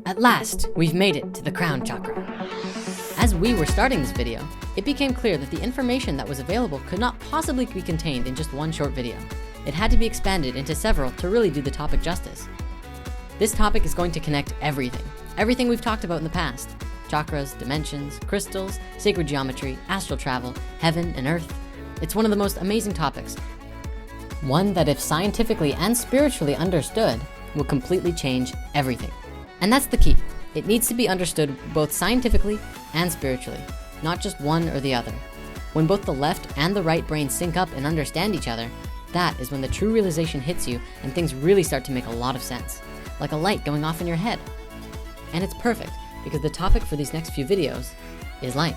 At last, we've made it to the crown chakra. As we were starting this video, it became clear that the information that was available could not possibly be contained in just one short video. It had to be expanded into several to really do the topic justice. This topic is going to connect everything we've talked about in the past. Chakras, dimensions, crystals, sacred geometry, astral travel, heaven and earth. It's one of the most amazing topics. One that if scientifically and spiritually understood, will completely change everything. And that's the key. It needs to be understood both scientifically and spiritually, not just one or the other. When both the left and the right brain sync up and understand each other, that is when the true realization hits you and things really start to make a lot of sense, like a light going off in your head. And it's perfect because the topic for these next few videos is light.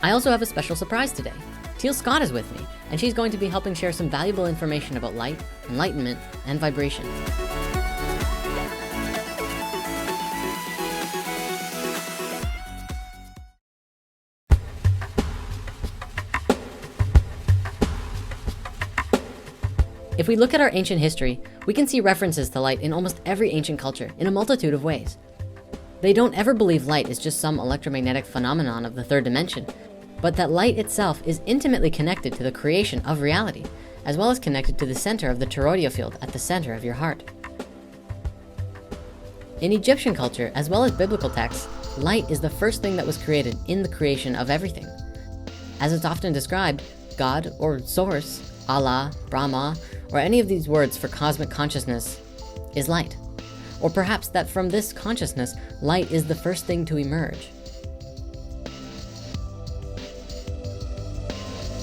I also have a special surprise today. Teal Scott is with me, and she's going to be helping share some valuable information about light, enlightenment, and vibration. If we look at our ancient history, we can see references to light in almost every ancient culture in a multitude of ways. They don't ever believe light is just some electromagnetic phenomenon of the third dimension, but that light itself is intimately connected to the creation of reality, as well as connected to the center of the toroidal field at the center of your heart. In Egyptian culture, as well as biblical texts, light is the first thing that was created in the creation of everything. As it's often described, God or source, Allah, Brahma, or any of these words for cosmic consciousness is light. Or perhaps that from this consciousness, light is the first thing to emerge.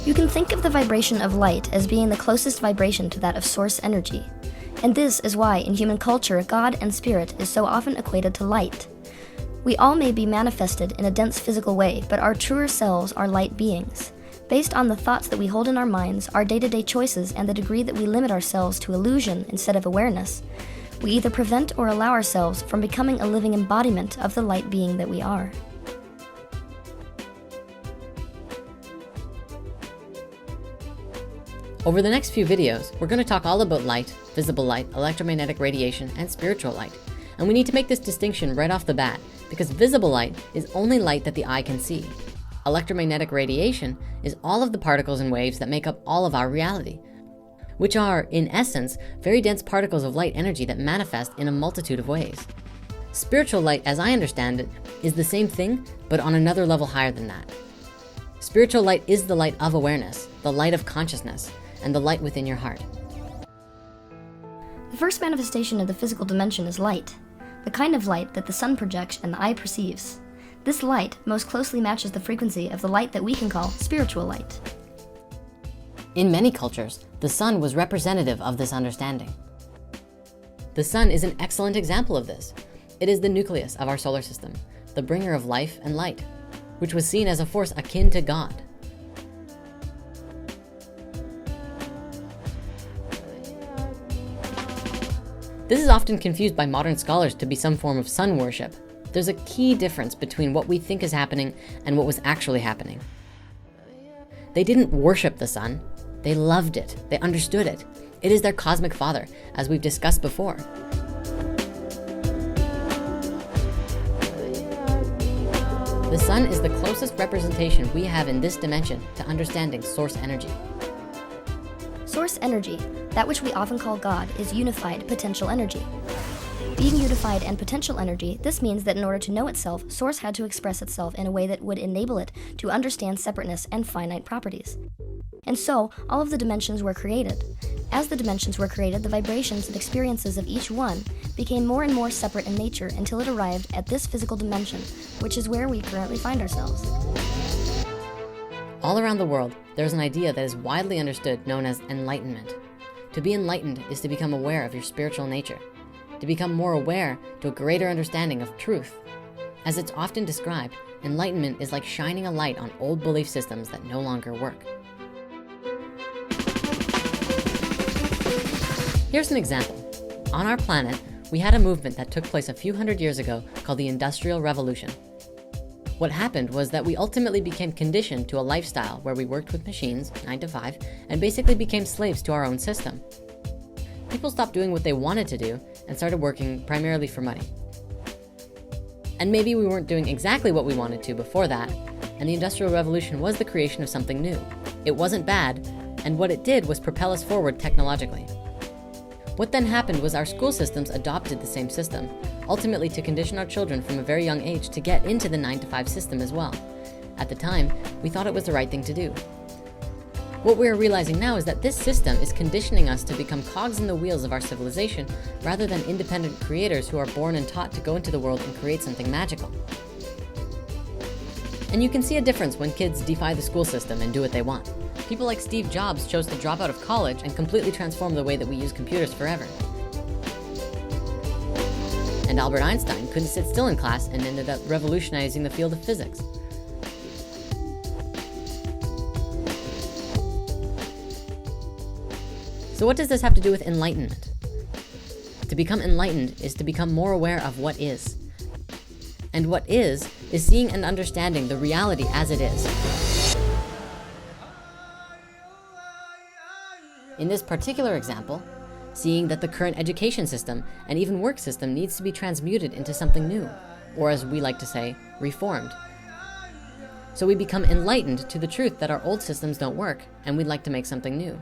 You can think of the vibration of light as being the closest vibration to that of source energy. And this is why in human culture, God and spirit is so often equated to light. We all may be manifested in a dense physical way, but our truer selves are light beings. Based on the thoughts that we hold in our minds, our day-to-day choices, and the degree that we limit ourselves to illusion instead of awareness, we either prevent or allow ourselves from becoming a living embodiment of the light being that we are. Over the next few videos, we're going to talk all about light, visible light, electromagnetic radiation, and spiritual light. And we need to make this distinction right off the bat, because visible light is only light that the eye can see. Electromagnetic radiation is all of the particles and waves that make up all of our reality, which are, in essence, very dense particles of light energy that manifest in a multitude of ways. Spiritual light, as I understand it, is the same thing, but on another level higher than that. Spiritual light is the light of awareness, the light of consciousness, and the light within your heart. The first manifestation of the physical dimension is light, the kind of light that the sun projects and the eye perceives. This light most closely matches the frequency of the light that we can call spiritual light. In many cultures, the sun was representative of this understanding. The sun is an excellent example of this. It is the nucleus of our solar system, the bringer of life and light, which was seen as a force akin to God. This is often confused by modern scholars to be some form of sun worship. There's a key difference between what we think is happening and what was actually happening. They didn't worship the sun, they loved it, they understood it. It is their cosmic father, as we've discussed before. The sun is the closest representation we have in this dimension to understanding source energy. Source energy, that which we often call God, is unified potential energy. Being unified and potential energy, this means that in order to know itself, source had to express itself in a way that would enable it to understand separateness and finite properties. And so, all of the dimensions were created. As the dimensions were created, the vibrations and experiences of each one became more and more separate in nature until it arrived at this physical dimension, which is where we currently find ourselves. All around the world, there's an idea that is widely understood known as enlightenment. To be enlightened is to become aware of your spiritual nature, to become more aware to a greater understanding of truth. As it's often described, enlightenment is like shining a light on old belief systems that no longer work. Here's an example. On our planet, we had a movement that took place a few hundred years ago called the Industrial Revolution. What happened was that we ultimately became conditioned to a lifestyle where we worked with machines 9 to 5 and basically became slaves to our own system. People stopped doing what they wanted to do and started working primarily for money. And maybe we weren't doing exactly what we wanted to before that, and the Industrial Revolution was the creation of something new. It wasn't bad, and what it did was propel us forward technologically. What then happened was our school systems adopted the same system, ultimately to condition our children from a very young age to get into the 9-to-5 system as well. At the time, we thought it was the right thing to do. What we are realizing now is that this system is conditioning us to become cogs in the wheels of our civilization rather than independent creators who are born and taught to go into the world and create something magical. And you can see a difference when kids defy the school system and do what they want. People like Steve Jobs chose to drop out of college and completely transform the way that we use computers forever. And Albert Einstein couldn't sit still in class and ended up revolutionizing the field of physics. So what does this have to do with enlightenment? To become enlightened is to become more aware of what is. And what is seeing and understanding the reality as it is. In this particular example, seeing that the current education system and even work system needs to be transmuted into something new, or as we like to say, reformed. So we become enlightened to the truth that our old systems don't work, and we'd like to make something new.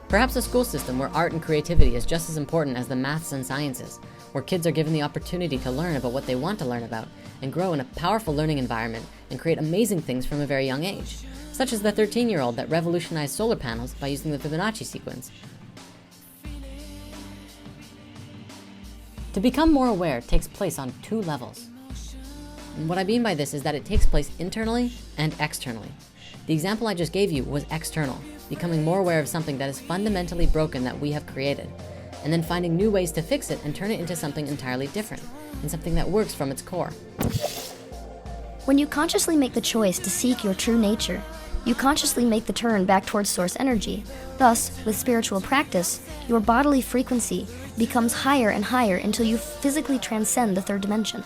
Perhaps a school system where art and creativity is just as important as the maths and sciences, where kids are given the opportunity to learn about what they want to learn about and grow in a powerful learning environment and create amazing things from a very young age, such as the 13-year-old that revolutionized solar panels by using the Fibonacci sequence. To become more aware takes place on 2 levels. And what I mean by this is that it takes place internally and externally. The example I just gave you was external, becoming more aware of something that is fundamentally broken that we have created, and then finding new ways to fix it and turn it into something entirely different, and something that works from its core. When you consciously make the choice to seek your true nature, you consciously make the turn back towards source energy. Thus, with spiritual practice, your bodily frequency becomes higher and higher until you physically transcend the 3rd dimension.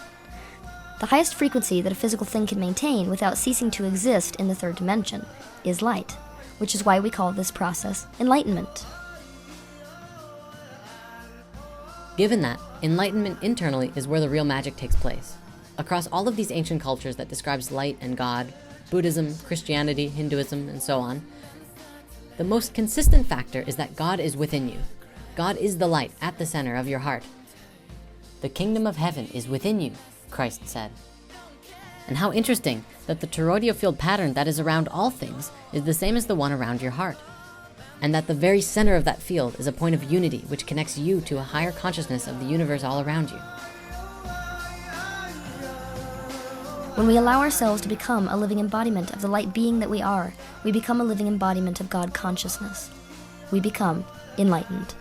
The highest frequency that a physical thing can maintain without ceasing to exist in the 3rd dimension is light, which is why we call this process enlightenment. Given that, enlightenment internally is where the real magic takes place. Across all of these ancient cultures that describes light and God, Buddhism, Christianity, Hinduism, and so on, the most consistent factor is that God is within you. God is the light at the center of your heart. The kingdom of heaven is within you, Christ said. And how interesting that the toroidal field pattern that is around all things is the same as the one around your heart. And that the very center of that field is a point of unity which connects you to a higher consciousness of the universe all around you. When we allow ourselves to become a living embodiment of the light being that we are, we become a living embodiment of God consciousness. We become enlightened.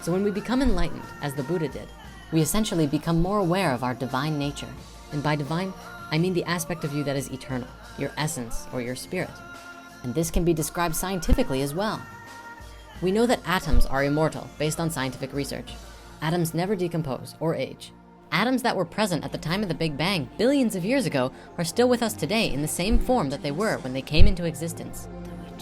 So when we become enlightened, as the Buddha did, we essentially become more aware of our divine nature. And by divine, I mean the aspect of you that is eternal, your essence or your spirit. And this can be described scientifically as well. We know that atoms are immortal based on scientific research. Atoms never decompose or age. Atoms that were present at the time of the Big Bang billions of years ago are still with us today in the same form that they were when they came into existence.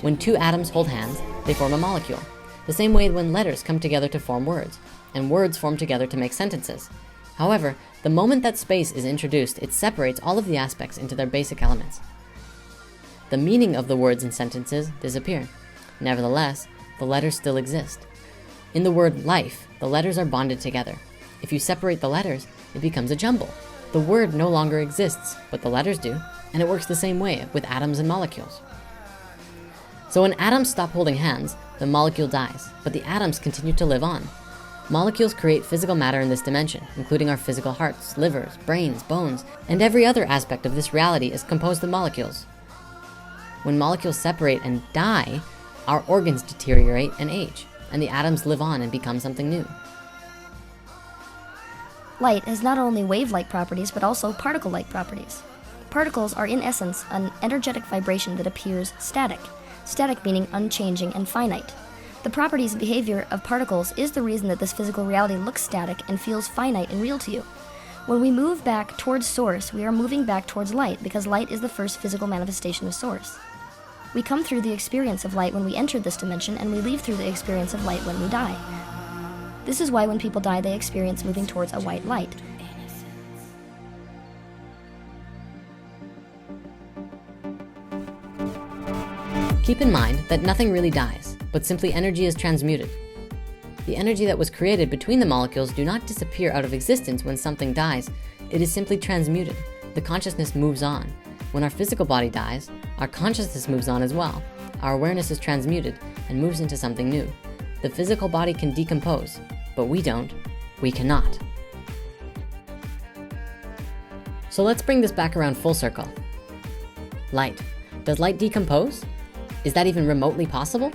When 2 atoms hold hands, they form a molecule. The same way when letters come together to form words, and words form together to make sentences. However, the moment that space is introduced, it separates all of the aspects into their basic elements. The meaning of the words and sentences disappear. Nevertheless, the letters still exist. In the word life, the letters are bonded together. If you separate the letters, it becomes a jumble. The word no longer exists, but the letters do, and it works the same way with atoms and molecules. So when atoms stop holding hands, the molecule dies, but the atoms continue to live on. Molecules create physical matter in this dimension, including our physical hearts, livers, brains, bones, and every other aspect of this reality is composed of molecules. When molecules separate and die, our organs deteriorate and age, and the atoms live on and become something new. Light has not only wave-like properties, but also particle-like properties. Particles are in essence an energetic vibration that appears static. Static meaning unchanging and finite. The properties and behavior of particles is the reason that this physical reality looks static and feels finite and real to you. When we move back towards source, we are moving back towards light because light is the first physical manifestation of source. We come through the experience of light when we enter this dimension, and we leave through the experience of light when we die. This is why when people die, they experience moving towards a white light. Keep in mind that nothing really dies, but simply energy is transmuted. The energy that was created between the molecules do not disappear out of existence when something dies. It is simply transmuted. The consciousness moves on. When our physical body dies, our consciousness moves on as well. Our awareness is transmuted and moves into something new. The physical body can decompose, but we don't. We cannot. So let's bring this back around full circle. Light. Does light decompose? Is that even remotely possible?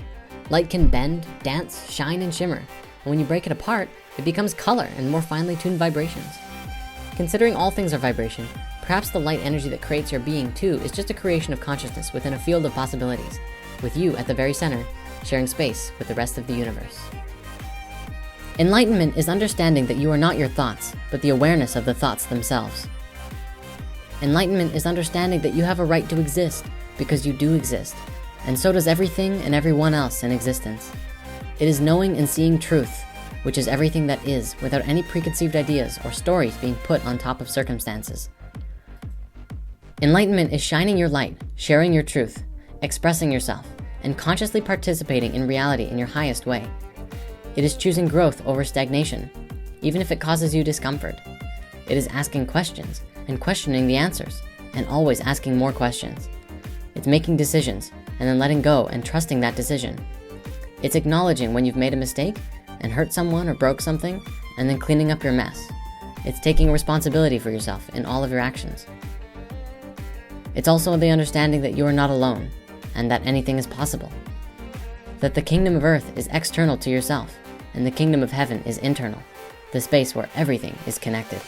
Light can bend, dance, shine, and shimmer. And when you break it apart, it becomes color and more finely tuned vibrations. Considering all things are vibration, perhaps the light energy that creates your being too is just a creation of consciousness within a field of possibilities, with you at the very center, sharing space with the rest of the universe. Enlightenment is understanding that you are not your thoughts, but the awareness of the thoughts themselves. Enlightenment is understanding that you have a right to exist because you do exist, and so does everything and everyone else in existence. It is knowing and seeing truth, which is everything that is, without any preconceived ideas or stories being put on top of circumstances. Enlightenment is shining your light, sharing your truth, expressing yourself, and consciously participating in reality in your highest way. It is choosing growth over stagnation, even if it causes you discomfort. It is asking questions and questioning the answers, and always asking more questions. It's making decisions and then letting go and trusting that decision. It's acknowledging when you've made a mistake and hurt someone or broke something, and then cleaning up your mess. It's taking responsibility for yourself in all of your actions. It's also the understanding that you are not alone and that anything is possible. That the kingdom of earth is external to yourself and the kingdom of heaven is internal, the space where everything is connected.